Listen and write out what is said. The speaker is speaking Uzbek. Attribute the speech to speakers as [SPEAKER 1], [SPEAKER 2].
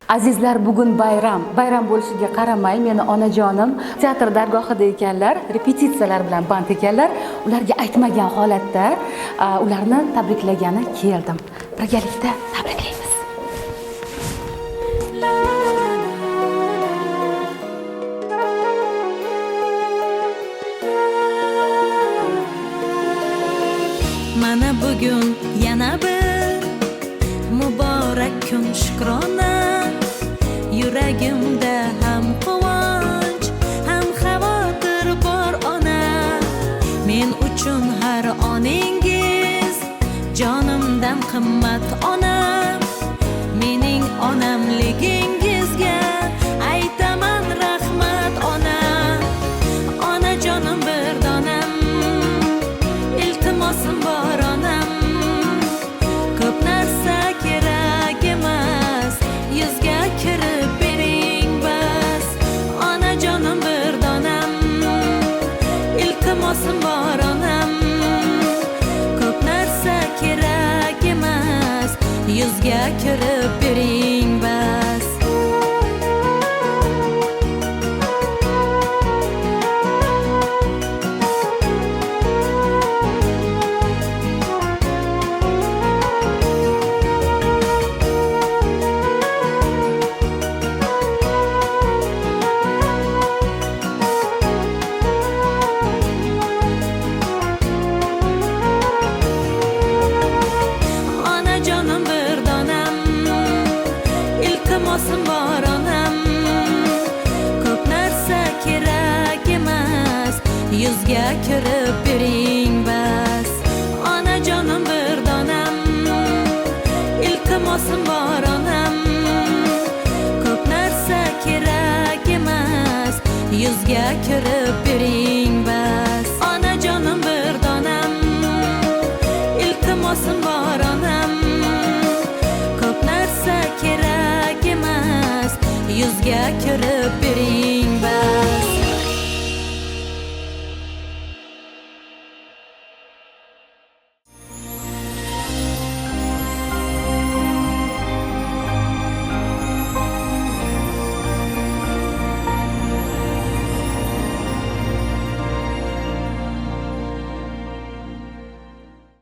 [SPEAKER 1] Azizlar, bugun bayram. Bayram bo'lishiga qaramay, meni onajonim teatr dargohida ekanlar, repetitsiyalar bilan band ekanlar. Ularga aytmagan holatda ularni tabriklagani keldim. Birgalikda tabriklaymiz.
[SPEAKER 2] Mana bugun yana bir muborak kun, shukrona. Yuragimda ham quvonch, ham xavotir bor ona. Men uchun har oningiz jonimdan qimmat ona. Mening onamligingizga aytaman rahmat ona. Onajonim bir donam, iltimosim bor onam. Ko'p narsa kerak emas, yuzga kirib bering bas. Onajonim bir donam, iltimosim bor onam. Ko'p narsa kerak emas, yuzga kirib bering bas. Onajonim bir donam, iltimosim bor onam. Ko'p narsa kerak emas, yuzga kirib bering bas. Onajonim bir donam, iltimosim bor onam. Ko'p narsa kerak emas, yuzga kirib bering bas. Onajonim bir donam, iltimosim bor onam. Ko'p narsa kerak emas, yuzga kirib